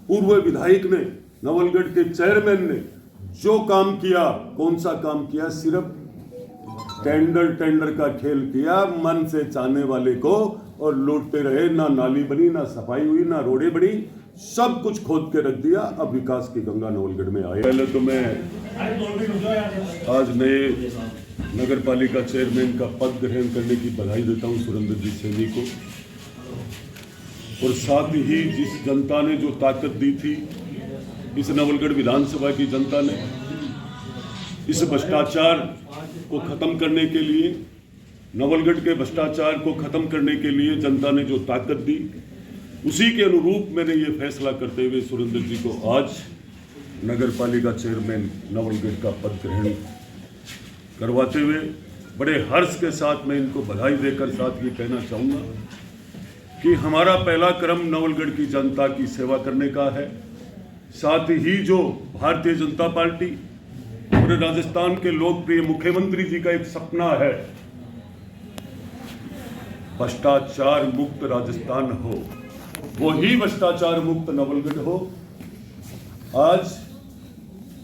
पूर्व विधायक ने, नवलगढ़ के चेयरमैन ने जो काम किया, कौन सा काम किया? सिर्फ टेंडर का खेल किया मन से चाहने वाले को, और लूटते रहे। ना नाली बनी, ना सफाई हुई, ना रोडें बनी, सब कुछ खोद के रख दिया। अब विकास की गंगा नवलगढ़ में आई। पहले तो मैं आज नए नगर पालिका चेयरमैन का पद ग्रहण करने की बधाई देता हूं सुरेंद्र जी सैनी को, और साथ ही जिस जनता ने जो ताकत दी थी इस नवलगढ़ विधानसभा की जनता ने, इस भ्रष्टाचार को खत्म करने के लिए, नवलगढ़ के भ्रष्टाचार को खत्म करने के लिए जनता ने जो ताकत दी, उसी के अनुरूप मैंने ये फैसला करते हुए सुरेंद्र जी को आज नगर पालिका चेयरमैन नवलगढ़ का पद ग्रहण करवाते हुए बड़े हर्ष के साथ मैं इनको बधाई देकर साथ ये कहना चाहूँगा कि हमारा पहला क्रम नवलगढ़ की जनता की सेवा करने का है। साथ ही जो भारतीय जनता पार्टी, पूरे राजस्थान के लोकप्रिय मुख्यमंत्री जी का एक सपना है, भ्रष्टाचार मुक्त राजस्थान हो, वही भ्रष्टाचार मुक्त नवलगढ़ हो। आज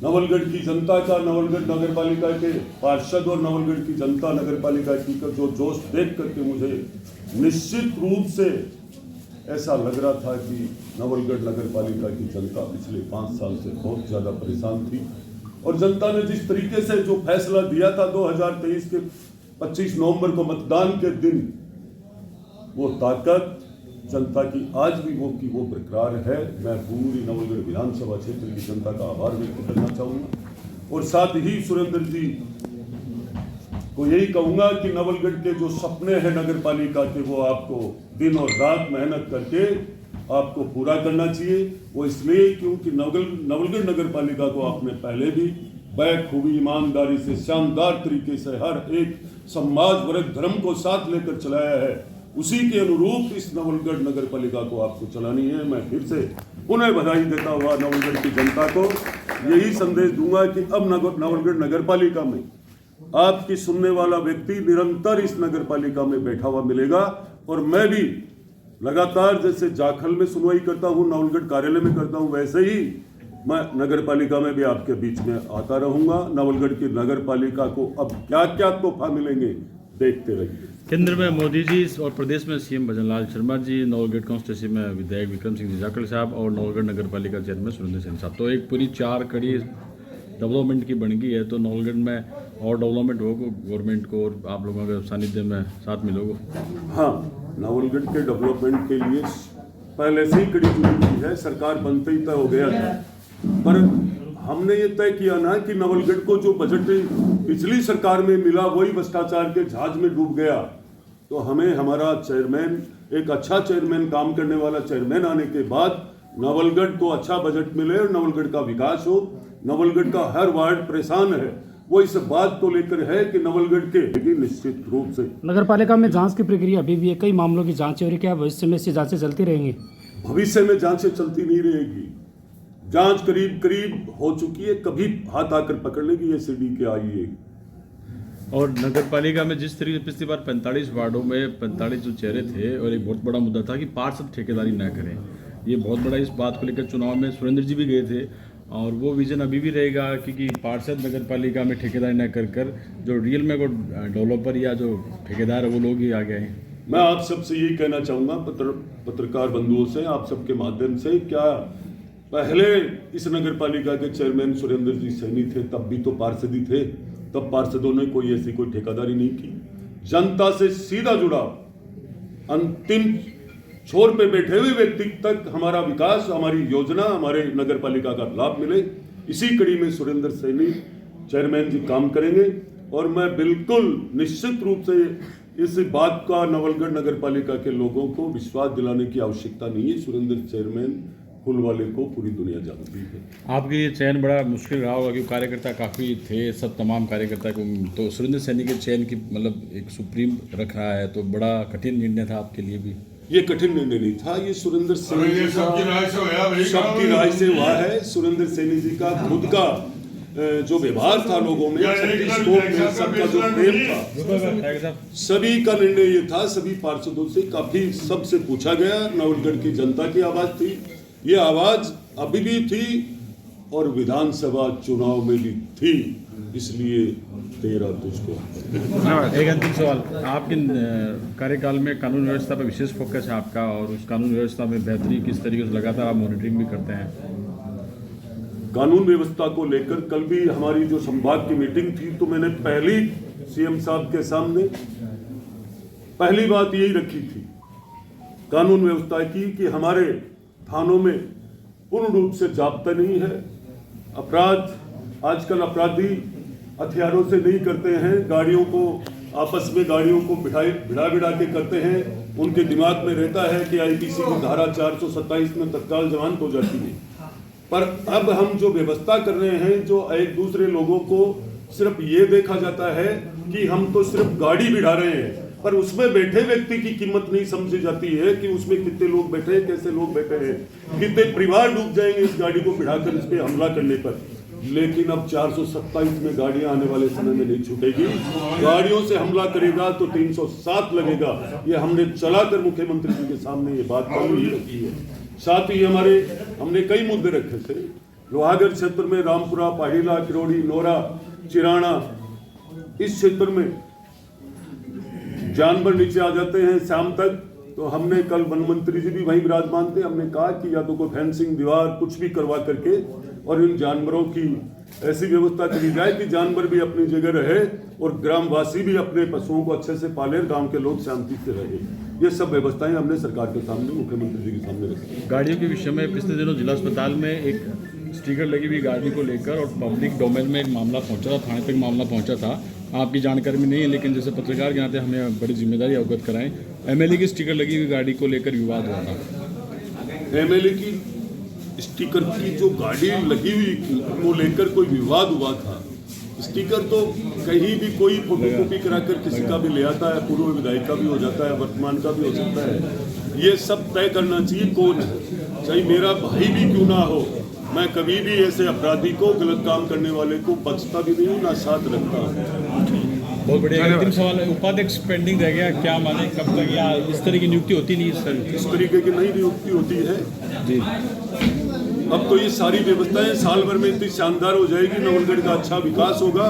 नवलगढ़ की जनता का, नवलगढ़ नगर पालिका के पार्षद और नवलगढ़ की जनता नगर पालिका की का जो जोश देख करके मुझे निश्चित रूप से ऐसा लग रहा था कि नवलगढ़ नगर पालिका की जनता पिछले 5 साल से बहुत ज़्यादा परेशान थी, और जनता ने जिस तरीके से जो फैसला दिया था 2023 के 25 नवंबर को मतदान के दिन, वो ताकत जनता की आज भी वो बरकरार है। मैं पूरी नवलगढ़ विधानसभा क्षेत्र की जनता का आभार व्यक्त करना चाहूँगा, और साथ ही सुरेंद्र जी को यही कहूँगा कि नवलगढ़ के जो सपने हैं नगर पालिका के, वो आपको दिन और रात मेहनत करके आपको पूरा करना चाहिए। वो इसलिए क्योंकि नवलगढ़ नगर पालिका को आपने पहले भी बखूबी ईमानदारी से, शानदार तरीके से हर एक समाज, वर्ग, धर्म को साथ लेकर चलाया है। उसी के अनुरूप इस नवलगढ़ नगर पालिका को आपको चलानी है। मैं फिर से पुनः बधाई देता हुआ नवलगढ़ की जनता को यही संदेश दूंगा कि अब नवलगढ़ नगर पालिका में आपकी सुनने वाला व्यक्ति निरंतर इस नगर पालिका में बैठा हुआ मिलेगा, और मैं भी लगातार जैसे जाखल में सुनवाई करता हूँ, नवलगढ़ कार्यालय में करता हूँ, वैसे ही मैं नगर पालिका में भी आपके बीच में आता रहूंगा। नवलगढ़ की नगर पालिका को अब क्या क्या तोहफा मिलेंगे, देखते रहिए। केंद्र में मोदी जी और प्रदेश में सीएम भजनलाल शर्मा जी, नवलगढ़ कॉन्स्टिट्यूंसी में विधायक विक्रम सिंह जी जाखल साहब और नवलगढ़ नगर पालिका चेयरमैन सुरेंद्र सैनी साहब, तो एक पूरी 4 कड़ी डेवलपमेंट की बन गई है। तो नवलगढ़ में और डेवलपमेंट होगा गवर्नमेंट को, और आप लोगों के सानिध्य में साथ मिलोगे? हाँ, नवलगढ़ के डेवलपमेंट के लिए पहले से ही कड़ी जुड़ी हुई है, सरकार बनते ही तय हो गया था, पर हमने ये तय किया ना कि नवलगढ़ को जो बजट पिछली सरकार में मिला वही भ्रष्टाचार के जहाज में डूब गया। तो हमें हमारा चेयरमैन, एक अच्छा चेयरमैन, काम करने वाला चेयरमैन आने के बाद नवलगढ़ को अच्छा बजट मिले और नवलगढ़ का विकास हो। नवलगढ़ का हर वार्ड परेशान है, वो इस बात को लेकर है कि नवलगढ़ के निश्चित रूप से नगर पालिका में जांच की प्रक्रिया अभी भी है, कई मामलों की जांच हो रही है, क्या भविष्य में ऐसी जांचें चलती रहेंगी? भविष्य में जांचें चलती नहीं रहेगी। जांच करीब हो चुकी है, कभी हाथ आकर पकड़ लेगी ये सीडी के आइए। और नगर पालिका में जिस तरीके से पिछली बार 45 वार्डों में 45 जो चेहरे थे, और एक बहुत बड़ा मुद्दा था कि पार्षद ठेकेदारी न करें, ये बहुत बड़ा इस बात को लेकर चुनाव में सुरेंद्र जी भी गए थे, और वो विजन अभी भी रहेगा क्योंकि पार्षद नगर पालिका में ठेकेदारी न कर जो रियल में को डेवलपर या जो ठेकेदार है वो लोग ही आ गए हैं। मैं आप सबसे यही कहना चाहूँगा, पत्रकार बंधुओं से, आप सबके माध्यम से, क्या पहले इस नगर पालिका के चेयरमैन सुरेंद्र जी सैनी थे, तब भी तो पार्षद ही थे, तब पार्षदों ने कोई ऐसी कोई ठेकेदारी नहीं की। जनता से सीधा जुड़ा, अंतिम छोर पे बैठे हुए व्यक्ति तक हमारा विकास, हमारी योजना, हमारे नगर पालिका का लाभ मिले, इसी कड़ी में सुरेंद्र सैनी चेयरमैन जी काम करेंगे। और मैं बिल्कुल निश्चित रूप से इस बात का नवलगढ़ नगर पालिका के लोगों को विश्वास दिलाने की आवश्यकता नहीं है, सुरेंद्र चेयरमैन फुलवाले को पूरी दुनिया जानती है। आपके लिए चयन बड़ा मुश्किल रहा होगा क्योंकि कार्यकर्ता काफ़ी थे, सब तमाम कार्यकर्ता को, तो सुरेंद्र सैनी के चयन की मतलब एक सुप्रीम रख रहा है, तो बड़ा कठिन निर्णय था आपके लिए भी? ये कठिन निर्णय नहीं था, ये सुरेंद्र सैनी जी का सबकी राय से हुआ है। सुरेंद्र सैनी जी का खुद का जो व्यवहार था लोगों में, सबका जो प्रेम था, सभी का निर्णय ये था, सभी पार्षदों से काफी सबसे पूछा गया, नवलगढ़ की जनता की आवाज थी, ये आवाज अभी भी थी और विधानसभा चुनाव में भी थी, इसलिए तेरा तुझको। एक अंतिम सवाल, आपके कार्यकाल में कानून व्यवस्था पर विशेष फोकस है आपका, और उस कानून व्यवस्था में बेहतरी किस तरीके से लगातार आप मॉनिटरिंग भी करते हैं? कानून व्यवस्था को लेकर कल भी हमारी जो संभाग की मीटिंग थी, तो मैंने पहली सीएम साहब के सामने पहली बात यही रखी थी कानून व्यवस्था की कि हमारे थानों में पूर्ण रूप से जाब्ता नहीं है। अपराध आजकल अपराधी हथियारों से नहीं करते हैं, गाड़ियों को आपस में गाड़ियों को भिड़ा के करते हैं। उनके दिमाग में रहता है कि आईपीसी की धारा 427 में तत्काल जमानत हो जाती है। पर अब हम जो व्यवस्था कर रहे हैं, जो एक दूसरे लोगों को सिर्फ ये देखा जाता है कि हम तो सिर्फ गाड़ी भिड़ा रहे हैं, पर उसमें बैठे व्यक्ति की कीमत नहीं समझी जाती है कि उसमें कितने लोग बैठे हैं, कैसे लोग बैठे हैं, कितने परिवार डूब जाएंगे इस गाड़ी को भिड़ाकर इस पे हमला करने पर। लेकिन अब 427 में गाड़ियां आने वाले समय में नहीं छूटेगी। गाड़ियों से हमला करेगा तो 307 लगेगा। ये हमने चलाकर मुख्यमंत्री जी के सामने ये बात कल ही रखी है। साथ ही हमने कई मुद्दे रखे थे। लोहागढ़ क्षेत्र में रामपुरा, पाहिला, किरोड़ी, नोरा, चिराना, इस क्षेत्र में जानवर नीचे आ जाते हैं शाम तक। तो हमने कल वन मंत्री जी भी वहीं विराजमान थे, हमने कहा कि या तो कोई फेंसिंग, दीवार कुछ भी करवा करके और इन जानवरों की ऐसी व्यवस्था करी जाए कि जानवर भी अपनी जगह रहे और ग्रामवासी भी अपने पशुओं को अच्छे से पाले, गांव के लोग शांति से रहे। ये सब व्यवस्थाएं हमने सरकार के सामने, मुख्यमंत्री जी के सामने रखी। गाड़ियों के विषय में पिछले दिनों जिला अस्पताल में एक स्टिकर लगी हुई गाड़ी को लेकर और पब्लिक डोमेन में एक मामला पहुंचा था, थाने तक मामला पहुंचा था। आपकी जानकारी में नहीं है, लेकिन जैसे पत्रकार के नाते हमें बड़ी जिम्मेदारी अवगत कराएं। एमएलए की स्टिकर लगी हुई गाड़ी को लेकर विवाद हुआ था। एमएलए की स्टिकर की जो गाड़ी लगी हुई को लेकर कोई विवाद हुआ था। स्टिकर तो कहीं भी कोई फोटोकॉपी कराकर किसी का भी ले आता है, पूर्व विधायक का भी हो जाता है, वर्तमान का भी हो सकता है। ये सब तय करना चाहिए कौन है, चाहे मेरा भाई भी क्यों ना हो। मैं कभी भी ऐसे अपराधी को, गलत काम करने वाले को बख्शता भी नहीं हूँ, ना साथ रखता हूँ। बहुत बढ़िया। अंतिम सवाल है, उपाध्यक्ष पेंडिंग रह गया, क्या माने कब तक, या इस तरह की नियुक्ति होती नहीं सर? इस तरीके की नई नियुक्ति होती है जी। अब तो ये सारी व्यवस्थाएं साल भर में इतनी शानदार हो जाएगी, नवलगढ़ का अच्छा विकास होगा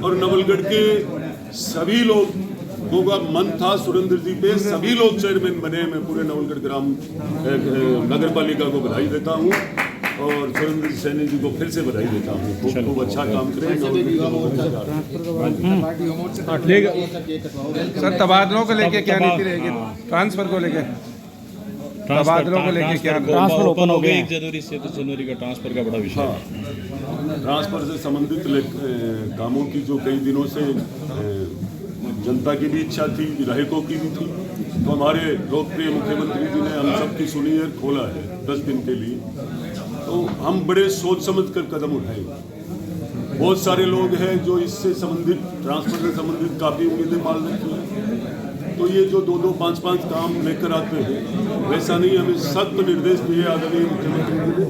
और नवलगढ़ के सभी लोग होगा मन था सुरेंद्र जी पे, सभी लोग चेयरमैन बने। मैं पूरे नवलगढ़ ग्राम नगर पालिका को बधाई देता हूँ और सुरेंद्र सैनी जी को फिर से बधाई देता हूँ। खूब अच्छा काम करें। सर तबादलों को लेके क्या नीति रहेगी? ट्रांसफर को लेके, तबादलों को लेके क्या? ट्रांसफर ओपन हो गए 1 जनवरी से 10 जनवरी का ट्रांसफर का बड़ा विषय है। ट्रांसफर से संबंधित कामों की जो कई दिनों से जनता की भी इच्छा थी, विधायकों की भी थी, तो हमारे लोकप्रिय मुख्यमंत्री जी ने हम सब की सुनी है, खोला है 10 दिन के लिए। तो हम बड़े सोच समझ कर कदम उठाएंगे। बहुत सारे लोग हैं जो इससे संबंधित, ट्रांसफर से संबंधित काफ़ी उम्मीदें पाल रखी हैं। तो ये जो 2-2, 5-5 काम लेकर आते हैं, वैसा नहीं। हमें सख्त निर्देश दिए आदरणीय मुख्यमंत्री जी ने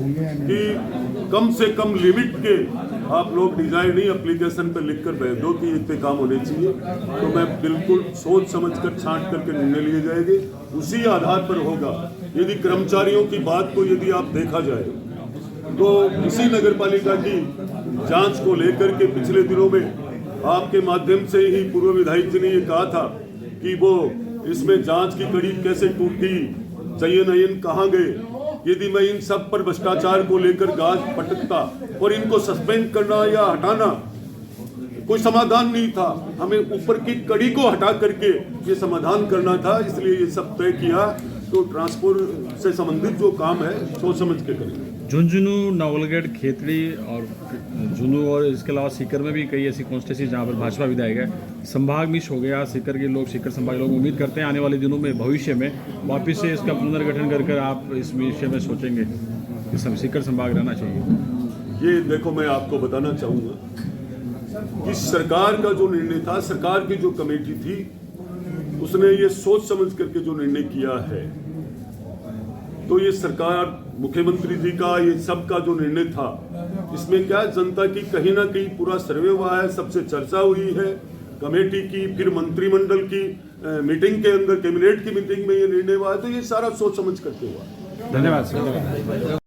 कि कम से कम लिमिट के आप लोग डिजाइन नहीं एप्लीकेशन पर लिखकर भेज दो कि इतने काम होने चाहिए। तो मैं बिल्कुल सोच समझकर छांट करके निर्णय लिए जाएंगे, उसी आधार पर होगा। यदि कर्मचारियों की बात को यदि आप देखा जाए तो इसी नगर पालिका की जांच को लेकर के पिछले दिनों में आपके माध्यम से ही पूर्व विधायक जी ने ये कहा था कि वो इसमें जांच की कड़ी कैसे टूटी, चयन अयन कहाँ गए। यदि मैं इन सब पर भ्रष्टाचार को लेकर गाज पटकता और इनको सस्पेंड करना या हटाना कोई समाधान नहीं था, हमें ऊपर की कड़ी को हटा करके ये समाधान करना था। इसलिए ये सब तय किया। तो ट्रांसपोर्ट से संबंधित जो काम है सोच समझ के करेंगे। झुंझुनू, नवलगढ़, खेतड़ी और झुंझुनू और इसके अलावा सीकर में भी कई ऐसी कॉन्स्टिट्यूंसी जहाँ पर भाजपा विधायक है। संभाग मिस हो गया। सीकर के लोग, सीकर संभाग के लोग उम्मीद करते हैं आने वाले दिनों में, भविष्य में वापस से इसका पुनर्गठन कर आप इस विषय में सोचेंगे कि सीकर संभाग रहना चाहिए। ये देखो, मैं आपको बताना चाहूँगा कि सरकार का जो निर्णय था, सरकार की जो कमेटी थी, उसने ये सोच समझ करके जो निर्णय किया है, तो ये सरकार, मुख्यमंत्री जी का, ये सब का जो निर्णय था, इसमें क्या जनता की कहीं ना कहीं पूरा सर्वे हुआ है, सबसे चर्चा हुई है, कमेटी की, फिर मंत्रिमंडल की मीटिंग के अंदर, कैबिनेट की मीटिंग में ये निर्णय हुआ है। तो ये सारा सोच समझ करके हुआ। धन्यवाद सर।